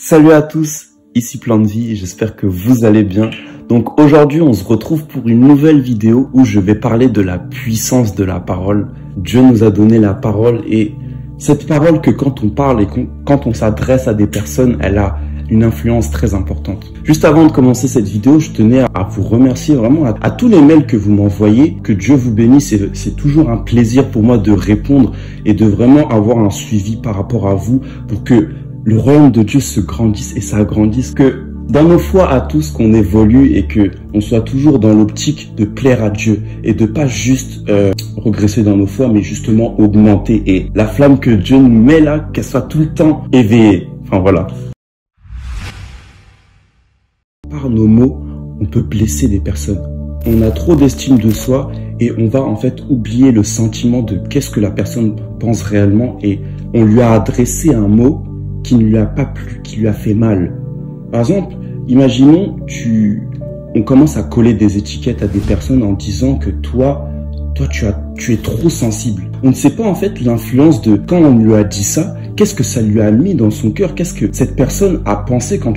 Salut à tous, ici Plan de Vie, j'espère que vous allez bien. Donc aujourd'hui on se retrouve pour une nouvelle vidéo où je vais parler de la puissance de la parole. Dieu nous a donné la parole et cette parole que quand on parle et quand on s'adresse à des personnes, elle a une influence très importante. Juste avant de commencer cette vidéo, je tenais à vous remercier vraiment à tous les mails que vous m'envoyez. Que Dieu vous bénisse, c'est toujours un plaisir pour moi de répondre et de vraiment avoir un suivi par rapport à vous pour que le royaume de Dieu se grandisse et s'agrandisse, que dans nos foi à tous qu'on évolue et que on soit toujours dans l'optique de plaire à Dieu et de pas juste regresser dans nos foi, mais justement augmenter, et la flamme que Dieu nous met là, qu'elle soit tout le temps éveillée. Enfin voilà. Par nos mots, on peut blesser des personnes. On a trop d'estime de soi et on va en fait oublier le sentiment de qu'est-ce que la personne pense réellement, et on lui a adressé un mot qui ne lui a pas plu, qui lui a fait mal. Par exemple, imaginons on commence à coller des étiquettes à des personnes en disant que toi tu es trop sensible. On ne sait pas en fait l'influence de quand on lui a dit ça, qu'est-ce que ça lui a mis dans son cœur, qu'est-ce que cette personne a pensé quand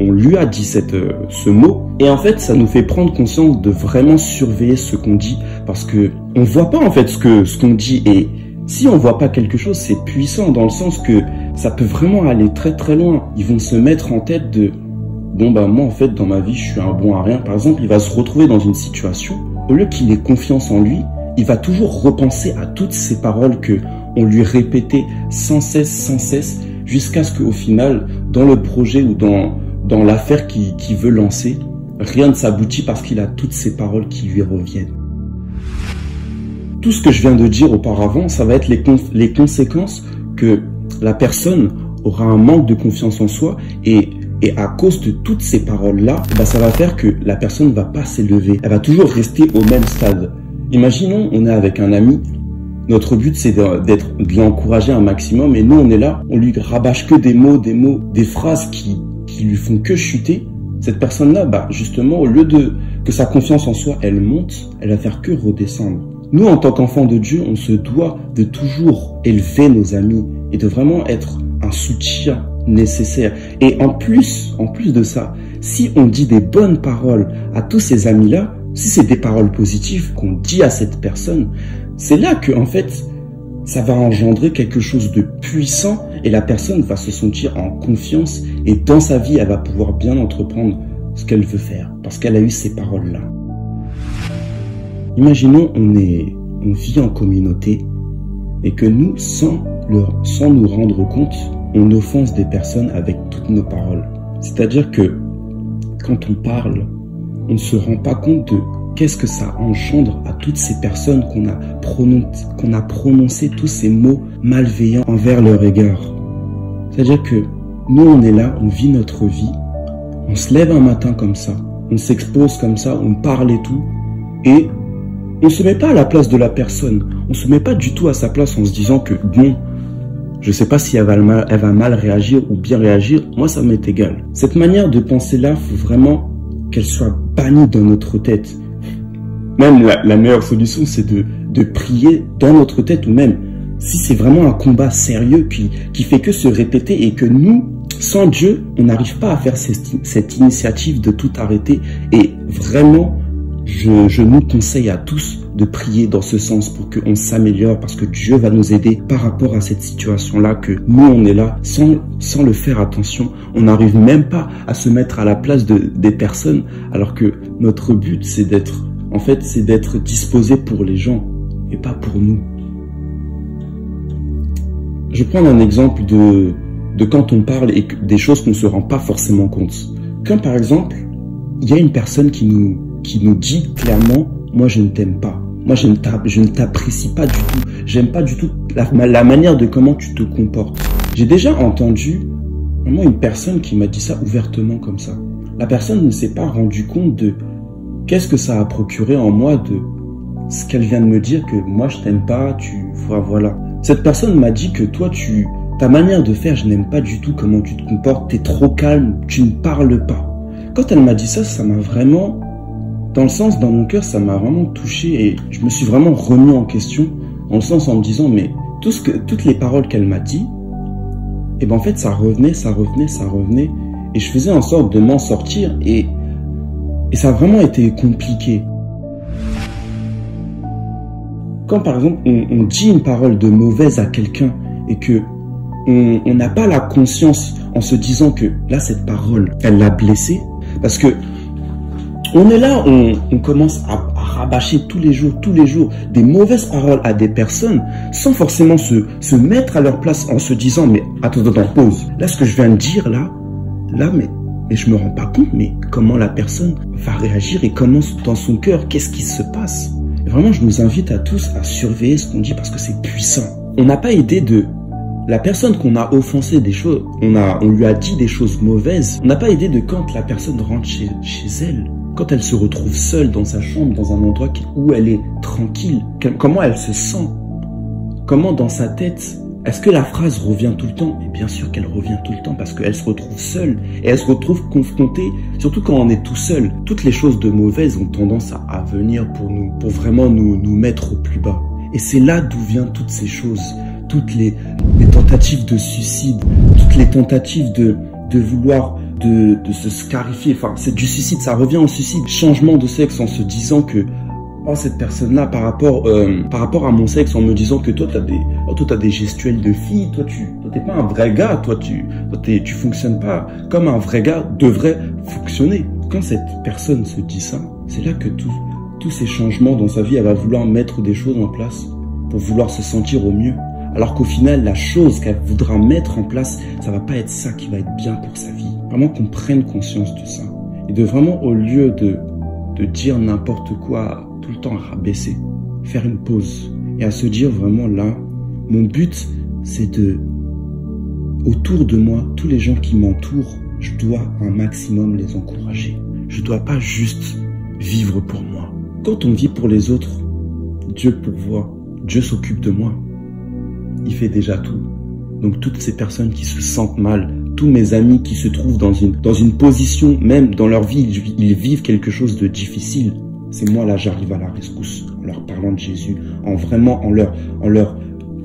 on lui a dit ce mot. Et en fait, ça nous fait prendre conscience de vraiment surveiller ce qu'on dit, parce que on voit pas en fait ce qu'on dit, et si on voit pas quelque chose, c'est puissant dans le sens que ça peut vraiment aller très très loin. Ils vont se mettre en tête de bon bah moi en fait dans ma vie je suis un bon à rien. Par exemple, il va se retrouver dans une situation, au lieu qu'il ait confiance en lui, il va toujours repenser à toutes ces paroles que on lui répétait sans cesse, jusqu'à ce qu'au final, dans le projet ou dans l'affaire qu'il veut lancer, rien ne s'aboutit parce qu'il a toutes ces paroles qui lui reviennent. Tout ce que je viens de dire auparavant, ça va être les conséquences que la personne aura un manque de confiance en soi, et à cause de toutes ces paroles-là, bah, ça va faire que la personne ne va pas s'élever. Elle va toujours rester au même stade. Imaginons, on est avec un ami, notre but c'est de l'encourager un maximum, et nous on est là, on lui rabâche que des mots, des phrases qui lui font que chuter. Cette personne-là, bah, justement, au lieu que sa confiance en soi, elle monte, elle va faire que redescendre. Nous, en tant qu'enfants de Dieu, on se doit de toujours élever nos amis et de vraiment être un soutien nécessaire. Et en plus de ça, si on dit des bonnes paroles à tous ces amis-là, si c'est des paroles positives qu'on dit à cette personne, c'est là que, en fait, ça va engendrer quelque chose de puissant, et la personne va se sentir en confiance, et dans sa vie, elle va pouvoir bien entreprendre ce qu'elle veut faire, parce qu'elle a eu ces paroles-là. Imaginons, on vit en communauté, et que nous, sans nous rendre compte, on offense des personnes avec toutes nos paroles. C'est-à-dire que, quand on parle, on ne se rend pas compte de qu'est-ce que ça engendre à toutes ces personnes qu'on a prononcé tous ces mots malveillants envers leur égard. C'est-à-dire que nous, on est là, on vit notre vie, on se lève un matin comme ça, on s'expose comme ça, on parle et tout, et on se met pas à la place de la personne, on se met pas du tout à sa place en se disant que bon, je sais pas si elle va mal réagir ou bien réagir, moi ça m'est égal. Cette manière de penser là, faut vraiment qu'elle soit bannie dans notre tête. Même la meilleure solution, c'est de prier dans notre tête, ou même si c'est vraiment un combat sérieux qui fait que se répéter, et que nous, sans Dieu, on n'arrive pas à faire cette initiative de tout arrêter. Et vraiment, je nous conseille à tous de prier dans ce sens pour qu'on s'améliore, parce que Dieu va nous aider par rapport à cette situation-là, que nous, on est là sans le faire attention. On n'arrive même pas à se mettre à la place des personnes, alors que notre but, c'est d'être disposé pour les gens et pas pour nous. Je vais prendre un exemple de quand on parle et des choses qu'on ne se rend pas forcément compte. Quand par exemple, il y a une personne qui nous dit clairement « moi je ne t'aime pas, moi je ne t'apprécie pas du tout, j'aime pas du tout la manière de comment tu te comportes ». J'ai déjà entendu vraiment une personne qui m'a dit ça ouvertement comme ça. La personne ne s'est pas rendu compte de qu'est-ce que ça a procuré en moi, de ce qu'elle vient de me dire, que moi je t'aime pas, voilà. Cette personne m'a dit que toi ta manière de faire, je n'aime pas du tout comment tu te comportes, t'es trop calme, tu ne parles pas. Quand elle m'a dit ça, ça m'a vraiment, dans mon cœur, ça m'a vraiment touché, et je me suis vraiment remis en question, en me disant, mais toutes les paroles qu'elle m'a dit, et ben en fait, ça revenait. Et je faisais en sorte de m'en sortir. Et ça a vraiment été compliqué. Quand par exemple, on dit une parole de mauvaise à quelqu'un et que on n'a pas la conscience en se disant que là, cette parole, elle l'a blessé. Parce que on est là, on commence à rabâcher tous les jours des mauvaises paroles à des personnes sans forcément se mettre à leur place en se disant, mais attends, pause. Là, ce que je viens de dire, là, mais je me rends pas compte, mais comment la personne va réagir et comment dans son cœur, qu'est-ce qui se passe? Et vraiment, je nous invite à tous à surveiller ce qu'on dit parce que c'est puissant. On n'a pas idée de la personne qu'on a offensé des choses, on lui a dit des choses mauvaises. On n'a pas idée de quand la personne rentre chez elle, quand elle se retrouve seule dans sa chambre, dans un endroit où elle est tranquille, comment elle se sent, comment dans sa tête, est-ce que la phrase revient tout le temps? Et bien sûr qu'elle revient tout le temps parce qu'elle se retrouve seule et elle se retrouve confrontée, surtout quand on est tout seul. Toutes les choses de mauvaises ont tendance à venir pour vraiment nous mettre au plus bas. Et c'est là d'où viennent toutes ces choses, toutes les tentatives de suicide, toutes les tentatives de vouloir de se scarifier. Enfin, c'est du suicide, ça revient au suicide. Changement de sexe en se disant que oh, cette personne-là, par rapport à mon sexe, en me disant que toi, t'as des gestuels de fille, toi, t'es pas un vrai gars, tu fonctionnes pas comme un vrai gars devrait fonctionner. Quand cette personne se dit ça, c'est là que tous ces changements dans sa vie, elle va vouloir mettre des choses en place pour vouloir se sentir au mieux. Alors qu'au final, la chose qu'elle voudra mettre en place, ça va pas être ça qui va être bien pour sa vie. Vraiment qu'on prenne conscience de ça. Et de vraiment, au lieu de dire n'importe quoi, tout le temps à rabaisser, faire une pause et à se dire vraiment là, mon but c'est autour de moi, tous les gens qui m'entourent, je dois un maximum les encourager. Je dois pas juste vivre pour moi. Quand on vit pour les autres, Dieu pourvoit, Dieu s'occupe de moi. Il fait déjà tout. Donc toutes ces personnes qui se sentent mal, tous mes amis qui se trouvent dans une position, même dans leur vie, ils vivent quelque chose de difficile. C'est moi là, j'arrive à la rescousse en leur parlant de Jésus, en leur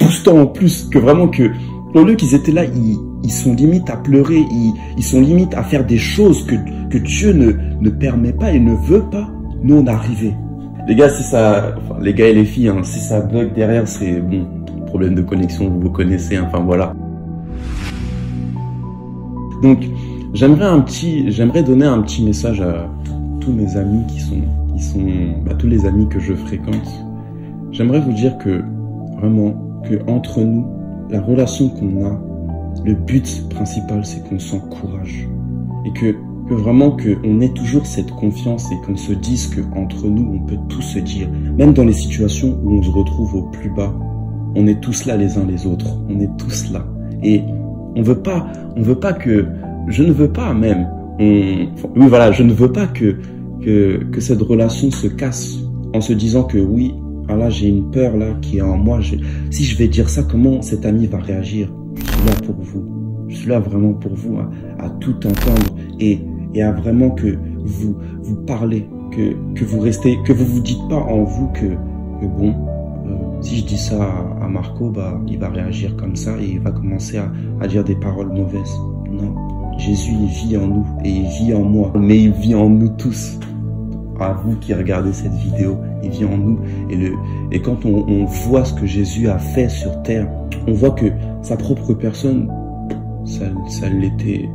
boostant en plus que vraiment que au lieu qu'ils étaient là, ils sont limite à pleurer, ils sont limite à faire des choses que Dieu ne permet pas et ne veut pas. Nous on est arrivés. Les gars, les gars et les filles, hein, si ça bug derrière, c'est bon, problème de connexion, vous connaissez, enfin voilà. Donc j'aimerais donner un petit message à tous mes amis tous les amis que je fréquente. J'aimerais vous dire que vraiment que entre nous, la relation qu'on a, le but principal c'est qu'on s'encourage et que vraiment qu'on ait toujours cette confiance et qu'on se dise que entre nous on peut tout se dire, même dans les situations où on se retrouve au plus bas, on est tous là les uns les autres, on est tous là et je ne veux pas que cette relation se casse en se disant que oui, ah là j'ai une peur là qui est en moi, si je vais dire ça, comment cet ami va réagir? Je suis là pour vous, je suis là vraiment pour vous, à tout entendre et à vraiment que vous parlez, que vous vous dites pas en vous que bon, si je dis ça à Marco, bah il va réagir comme ça et il va commencer à dire des paroles mauvaises. Non, Jésus il vit en nous et il vit en moi, mais il vit en nous tous. À vous qui regardez cette vidéo, il vit en nous et quand on voit ce que Jésus a fait sur terre, on voit que sa propre personne, ça l'était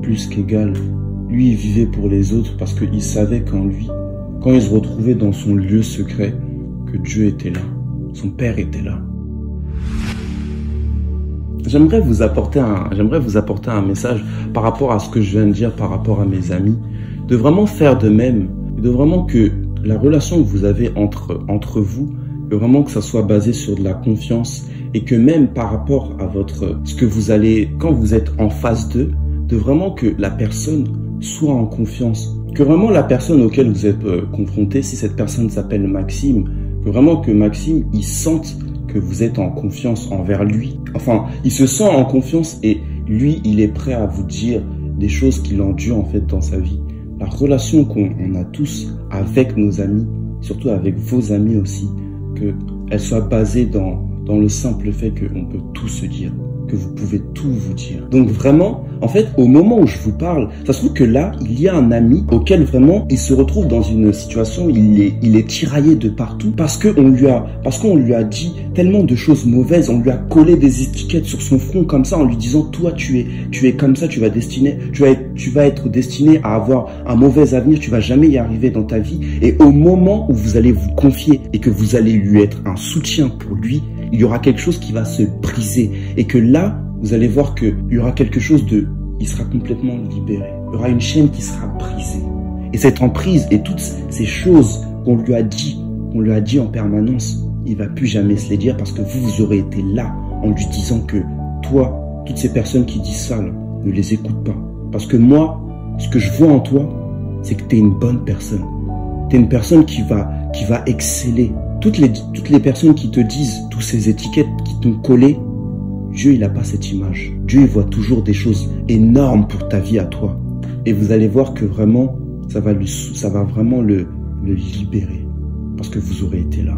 plus qu'égal. Lui, il vivait pour les autres parce qu'il savait quand il se retrouvait dans son lieu secret, que Dieu était là, son Père était là. J'aimerais vous apporter un message par rapport à ce que je viens de dire, par rapport à mes amis, de vraiment faire de même, de vraiment que la relation que vous avez entre vous, de vraiment que ça soit basé sur de la confiance et que même par rapport à ce que vous allez, quand vous êtes en face d'eux, de vraiment que la personne soit en confiance, que vraiment la personne auquel vous êtes confronté, si cette personne s'appelle Maxime, que vraiment que Maxime, il sente que vous êtes en confiance envers lui. Enfin, il se sent en confiance et lui, il est prêt à vous dire des choses qu'il endure en fait dans sa vie. La relation qu'on a tous avec nos amis, surtout avec vos amis aussi, qu'elle soit basée dans dans le simple fait qu'on peut tout se dire, que vous pouvez tout vous dire. Donc vraiment, en fait, au moment où je vous parle, ça se trouve que là, il y a un ami auquel vraiment, il se retrouve dans une situation où il est tiraillé de partout parce qu'on lui a dit tellement de choses mauvaises, on lui a collé des étiquettes sur son front comme ça en lui disant, toi, tu es comme ça, tu vas être destiné à avoir un mauvais avenir, tu vas jamais y arriver dans ta vie. Et au moment où vous allez vous confier et que vous allez lui être un soutien pour lui, il y aura quelque chose qui va se briser et que là, vous allez voir qu'il y aura quelque chose il sera complètement libéré. Il y aura une chaîne qui sera brisée. Et cette emprise et toutes ces choses qu'on lui a dit en permanence, il va plus jamais se les dire parce que vous aurez été là en lui disant que toi, toutes ces personnes qui disent ça, là, ne les écoute pas. Parce que moi, ce que je vois en toi, c'est que tu es une bonne personne. Tu es une personne qui va exceller. Toutes les personnes qui te disent toutes ces étiquettes qui t'ont collé, Dieu, il n'a pas cette image. Dieu, il voit toujours des choses énormes pour ta vie à toi. Et vous allez voir que vraiment, ça va vraiment le libérer. Parce que vous aurez été là.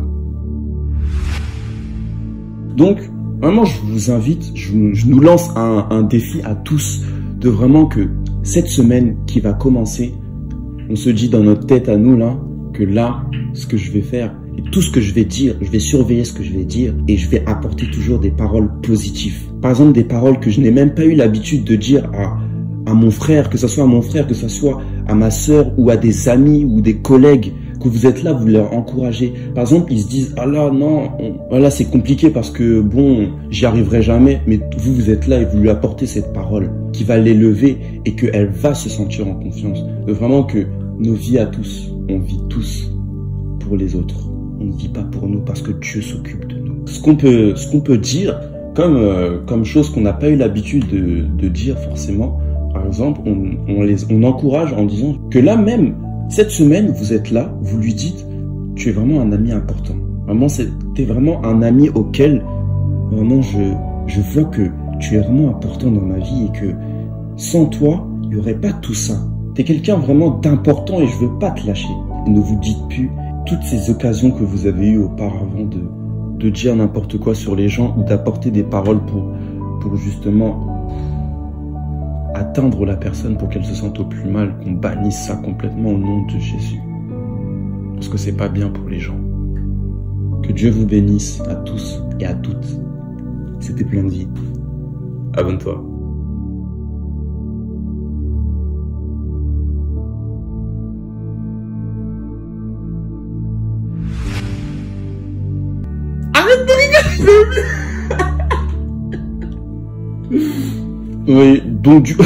Donc, vraiment, je vous invite, je nous lance un défi à tous de vraiment que cette semaine qui va commencer, on se dit dans notre tête à nous là, que là, ce que je vais faire, et tout ce que je vais dire, je vais surveiller ce que je vais dire et je vais apporter toujours des paroles positives. Par exemple, des paroles que je n'ai même pas eu l'habitude de dire à mon frère, que ce soit à mon frère, que ce soit à ma sœur ou à des amis ou des collègues, que vous êtes là, vous leur encouragez. Par exemple, ils se disent, ah là, non, là c'est compliqué parce que bon, j'y arriverai jamais. Mais vous êtes là et vous lui apportez cette parole qui va l'élever et qu'elle va se sentir en confiance. Vraiment que nos vies à tous, on vit tous pour les autres. On ne vit pas pour nous parce que Dieu s'occupe de nous. Ce qu'on peut dire comme chose qu'on n'a pas eu l'habitude de dire forcément, par exemple, on encourage en disant que là même, cette semaine, vous êtes là, vous lui dites, tu es vraiment un ami important. Vraiment, t'es vraiment un ami auquel, vraiment, je vois que tu es vraiment important dans ma vie et que sans toi, il n'y aurait pas tout ça. T'es quelqu'un vraiment d'important et je veux pas te lâcher. Ne vous dites plus toutes ces occasions que vous avez eues auparavant de dire n'importe quoi sur les gens ou d'apporter des paroles pour justement atteindre la personne pour qu'elle se sente au plus mal, qu'on bannisse ça complètement au nom de Jésus. Parce que c'est pas bien pour les gens. Que Dieu vous bénisse à tous et à toutes. C'était plein de vie. Abonne-toi. Arrête de rigoler. Oui, donc du coup...